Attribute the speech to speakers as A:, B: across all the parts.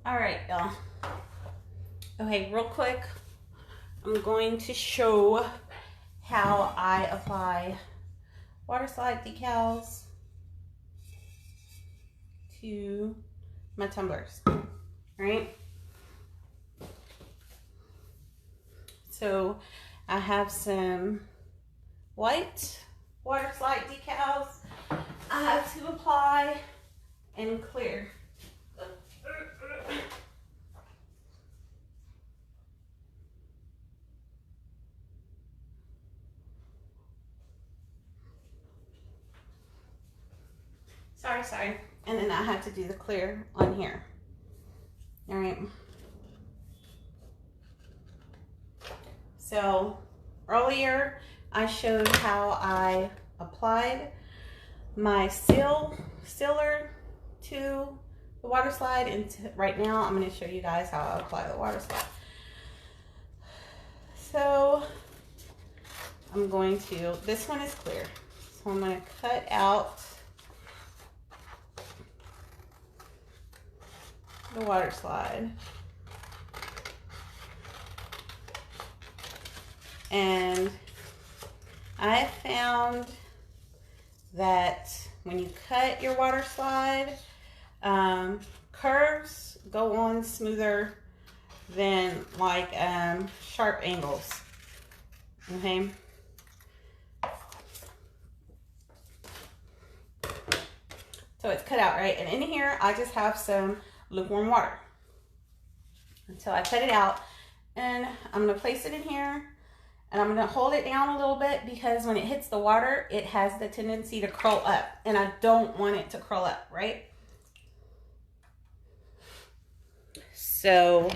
A: All right, y'all. Okay, real quick, I'm going to show how I apply water slide decals to my tumblers. All right. So I have some white water slide decals I have to apply and clear. Sorry. And then I have to do the clear on here. All right. So earlier I showed how I applied my sealer to the water slide, and right now I'm going to show you guys how I apply the water slide. So I'm going to, this one is clear, so I'm going to cut out the water slide. And I have found that when you cut your water slide, curves go on smoother than like sharp angles. Okay. So it's cut out, right? And in here, I just have some lukewarm water. Until I cut it out, and I'm gonna place it in here, and I'm gonna hold it down a little bit because when it hits the water, it has the tendency to curl up, and I don't want it to curl up, right? So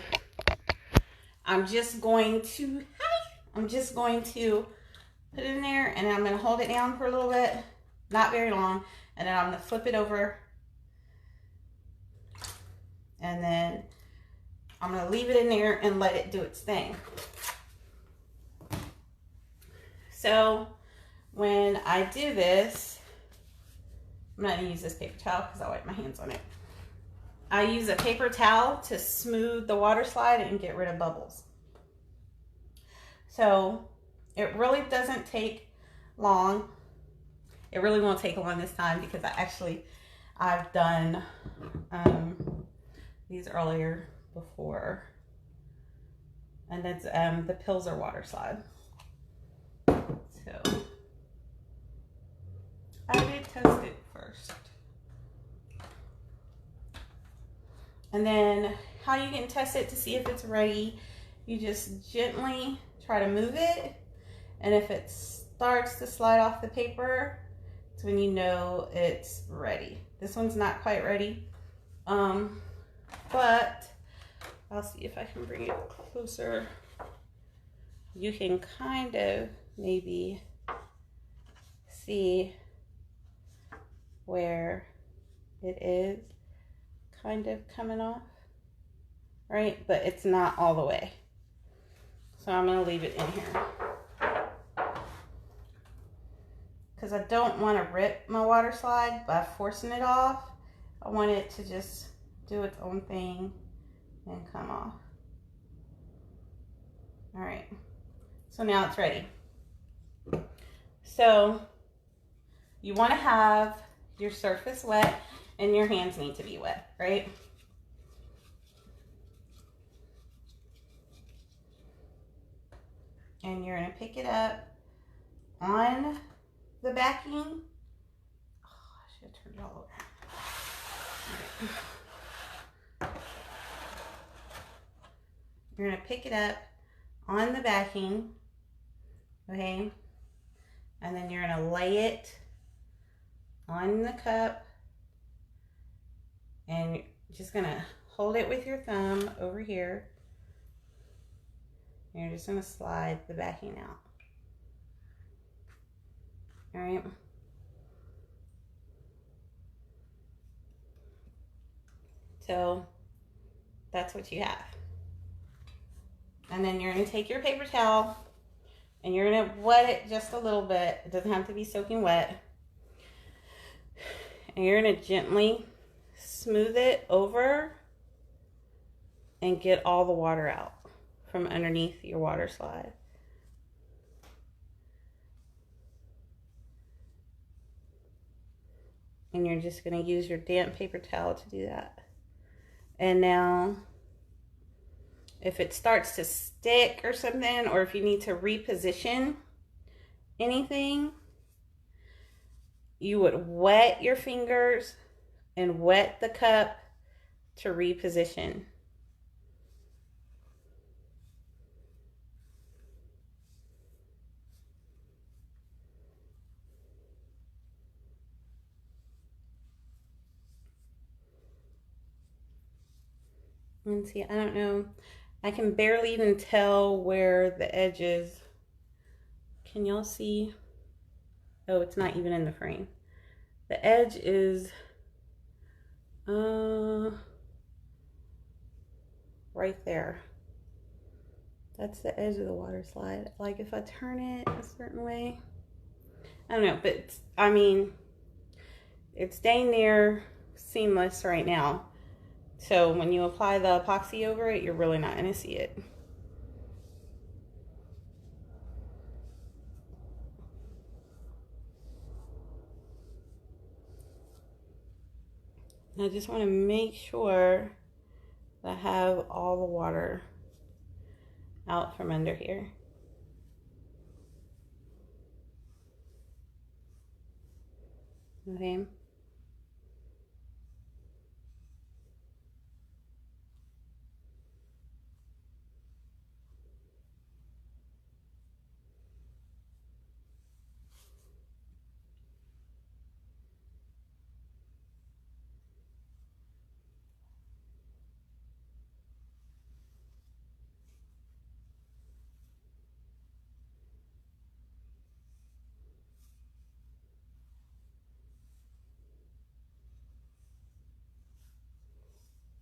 A: I'm just going to put it in there, and I'm gonna hold it down for a little bit, not very long, and then I'm gonna flip it over, and then I'm gonna leave it in there and let it do its thing. So when I do this, I'm not gonna use this paper towel because I'll wipe my hands on it. I use a paper towel to smooth the water slide and get rid of bubbles. So it really doesn't take long. It really won't take long this time because I've done these earlier before, and that's the Pilsner water slide. So I did test it first, and then how you can test it to see if it's ready, you just gently try to move it, and if it starts to slide off the paper, it's when you know it's ready. This one's not quite ready, but I'll see if I can bring it closer. You can kind of maybe see where it is kind of coming off, right? But it's not all the way. So I'm going to leave it in here because I don't want to rip my water slide by forcing it off. I want it to just do its own thing and come off. All right, so now it's ready. So you want to have your surface wet and your hands need to be wet, right? And you're going to pick it up on the backing. Oh, I should have turned it all over. Right. You're going to pick it up on the backing, okay? And then you're going to lay it on the cup, and you're just going to hold it with your thumb over here. And you're just going to slide the backing out. All right. So that's what you have. And then you're going to take your paper towel and you're going to wet it just a little bit. It doesn't have to be soaking wet. And you're going to gently smooth it over and get all the water out from underneath your water slide. And you're just going to use your damp paper towel to do that. And now, if it starts to stick or something, or if you need to reposition anything, you would wet your fingers and wet the cup to reposition. And see, I don't know, I can barely even tell where the edge is. Can y'all see? Oh, it's not even in the frame. The edge is right there. That's the edge of the water slide. Like if I turn it a certain way, I don't know, but it's, I mean, it's dang near seamless right now. So when you apply the epoxy over it, you're really not going to see it. I just want to make sure that I have all the water out from under here. Okay.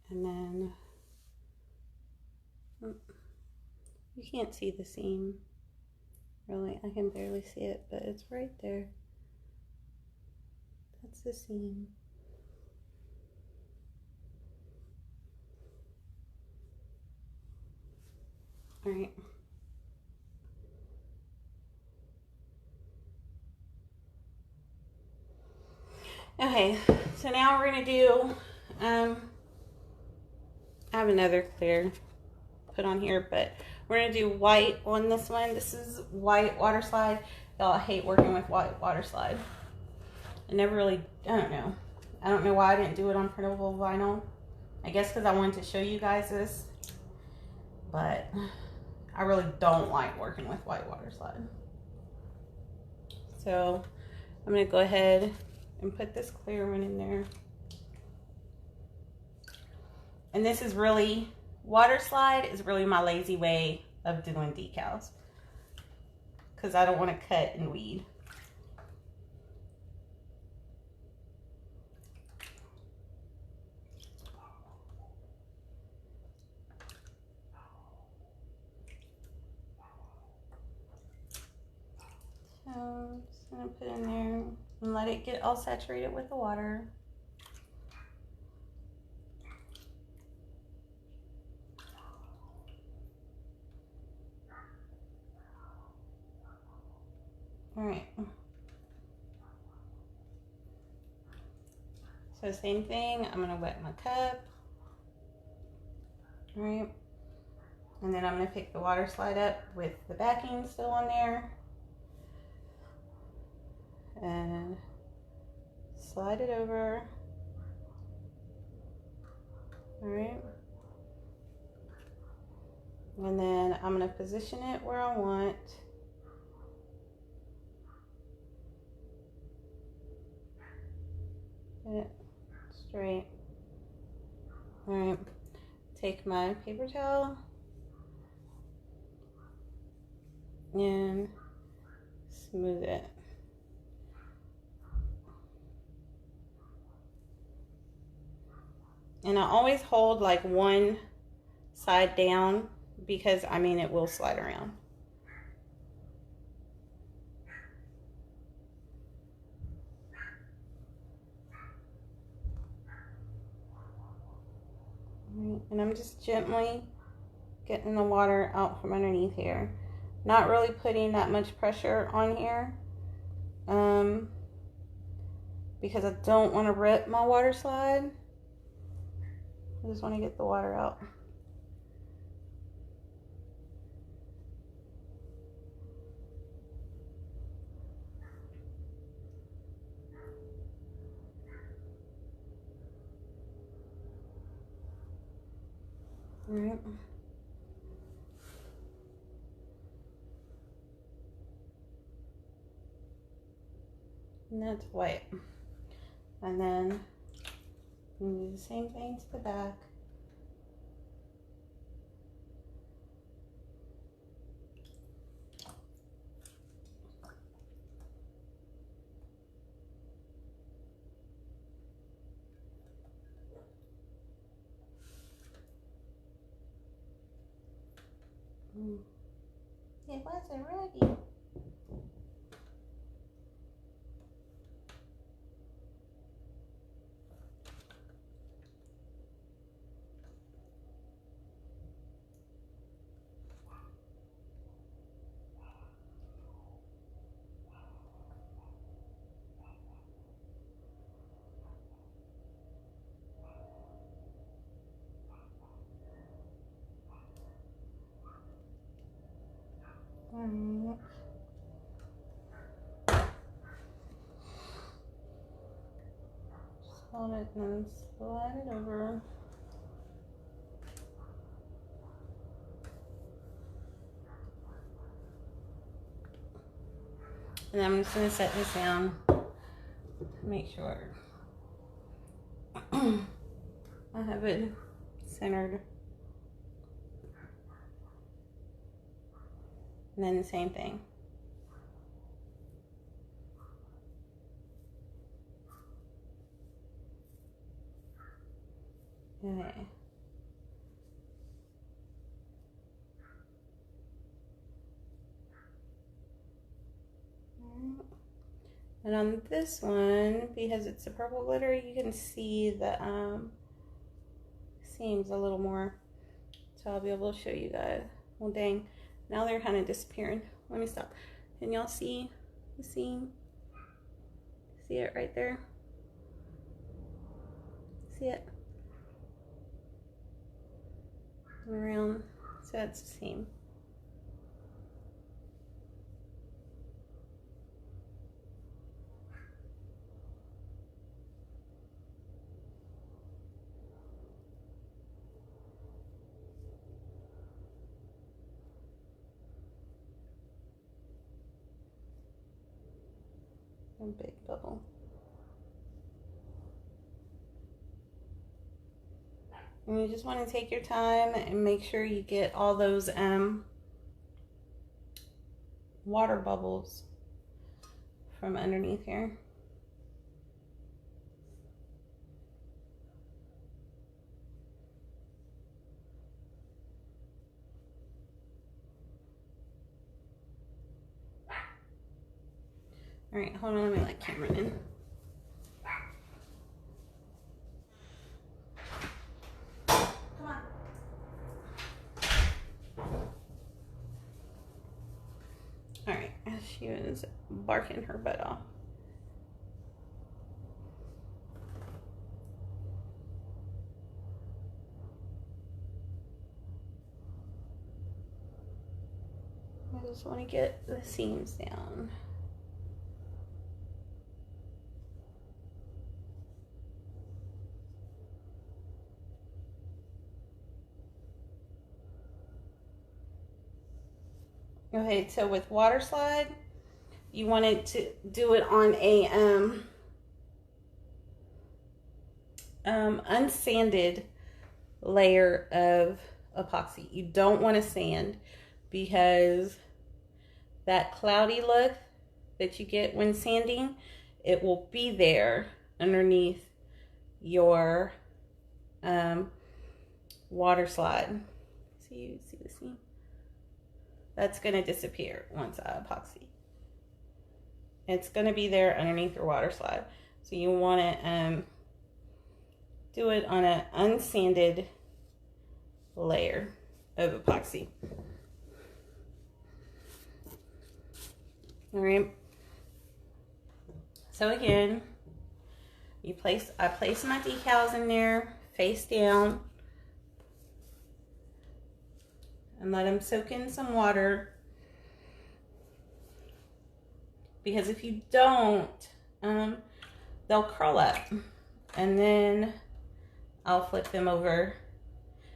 A: And then you can't see the seam, really. I can barely see it, but it's right there. That's the seam. All right. Okay, so now we're gonna do, I have another clear put on here, but we're gonna do white on this one. This is white water slide. Y'all, I hate working with white water slide. I never really, I don't know why I didn't do it on printable vinyl. I guess because I wanted to show you guys this, but I really don't like working with white water slide. So I'm gonna go ahead and put this clear one in there. And this is really, water slide is really my lazy way of doing decals, because I don't want to cut and weed. So I'm just gonna put in there and let it get all saturated with the water. All right. So same thing, I'm gonna wet my cup. All right. And then I'm gonna pick the water slide up with the backing still on there. And slide it over. All right. And then I'm gonna position it where I want. Get it straight. All right. Take my paper towel and smooth it. And I always hold like one side down, because I mean it will slide around. And I'm just gently getting the water out from underneath here. Not really putting that much pressure on here. Because I don't want to rip my water slide. I just want to get the water out. All right. And that's white. And then we do the same thing to the back. It wasn't ready. Just hold it and then slide it over. And I'm just going to set this down to make sure I have it centered. And then the same thing. Okay. And on this one, because it's a purple glitter, you can see the seams a little more. So I'll be able to show you guys. Well, dang. Now they're kind of disappearing. Let me stop. Can y'all see the seam? See it right there? See it? Around. So that's the seam. A big bubble. And you just want to take your time and make sure you get all those water bubbles from underneath here. All right, hold on, let me let Cameron in. Come on. All right, she was barking her butt off. I just want to get the seams down. Okay, so with water slide, you wanted to do it on a unsanded layer of epoxy. You don't want to sand because that cloudy look that you get when sanding, it will be there underneath your water slide. So you see the seam? That's going to disappear once I epoxy. It's going to be there underneath your water slide. So you want to do it on an unsanded layer of epoxy. All right. So again, I place my decals in there face down and let them soak in some water. Because if you don't, they'll curl up, and then I'll flip them over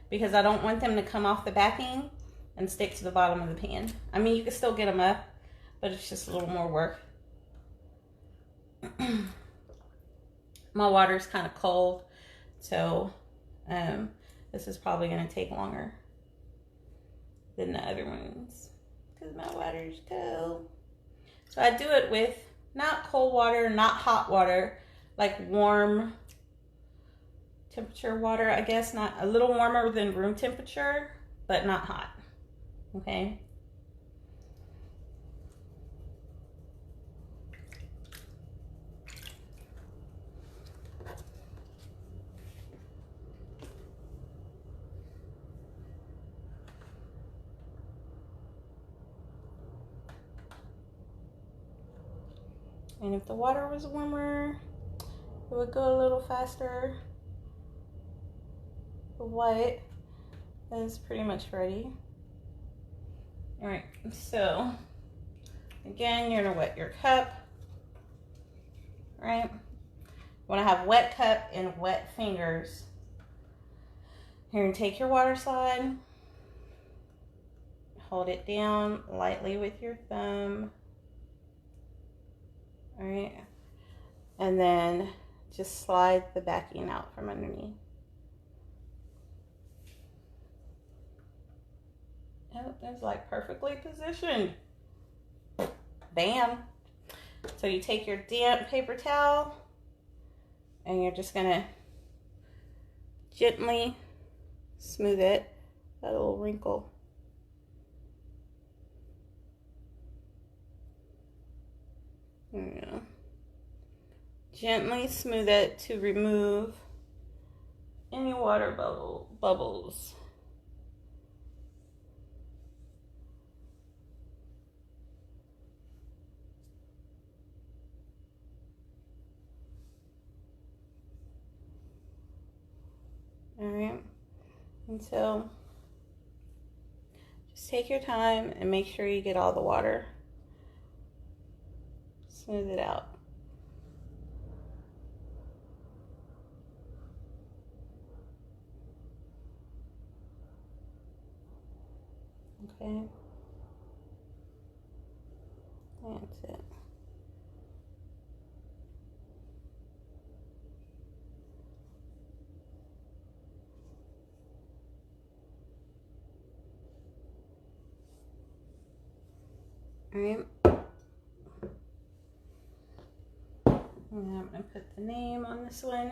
A: because I don't want them to come off the backing and stick to the bottom of the pan. I mean, you can still get them up, but it's just a little more work. My water's kind of cold, so this is probably going to take longer than the other ones because my water's cold. So I do it with not cold water, not hot water, like warm temperature water, I guess. Not a little warmer than room temperature, but not hot. Okay. And if the water was warmer, it would go a little faster. The white is pretty much ready. All right, so again, you're gonna wet your cup, right? You wanna have wet cup and wet fingers. You're gonna take your water slide, hold it down lightly with your thumb. All right, and then just slide the backing out from underneath. Oh, it's like perfectly positioned. Bam. So you take your damp paper towel and you're just gonna gently smooth it, that little wrinkle. There we go. Gently smooth it to remove any water bubbles. All right, and so just take your time and make sure you get all the water. Smooth it out. Okay, that's it. All right. And I'm going to put the name on this one.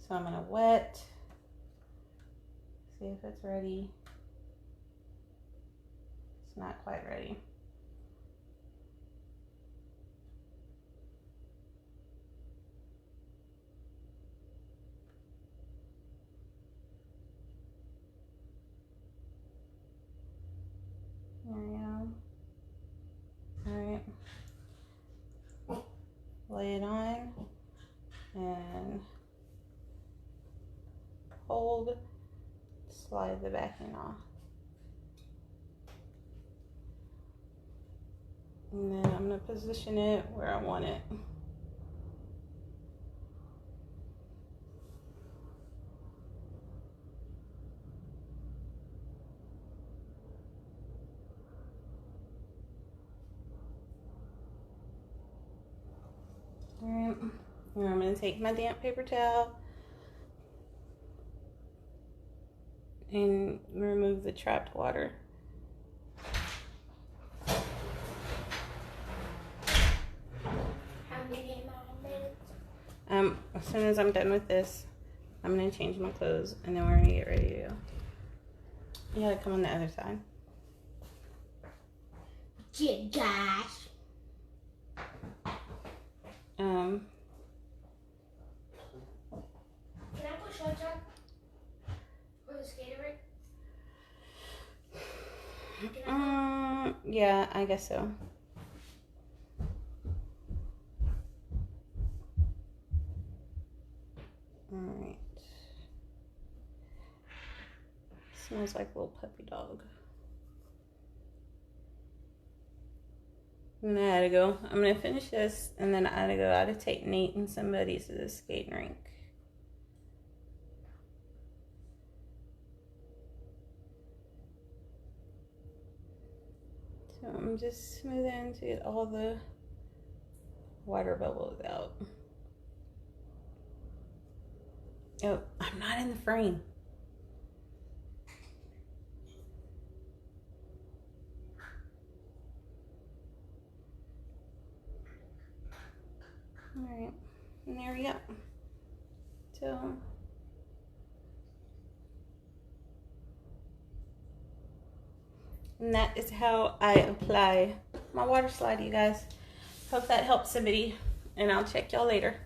A: So I'm going to wet. See if it's ready. It's not quite ready. There we go. All right. Lay it on and hold, slide the backing off. And then I'm going to position it where I want it. Alright, and I'm going to take my damp paper towel and remove the trapped water.
B: How many minutes?
A: As soon as I'm done with this, I'm going to change my clothes and then we're going to get ready to go. You got to come on the other side.
B: Gosh. Can I put shorts on? For the skater ring?
A: Yeah, I guess so. Alright. Smells like a little puppy dog. And I gotta go. I'm gonna finish this and then I gotta go out to take Nate and somebody to the skating rink. So I'm just smoothing to get all the water bubbles out. Oh, I'm not in the frame. Alright, and there we go. So, and that is how I apply my water slide, you guys. Hope that helps somebody, and I'll check y'all later.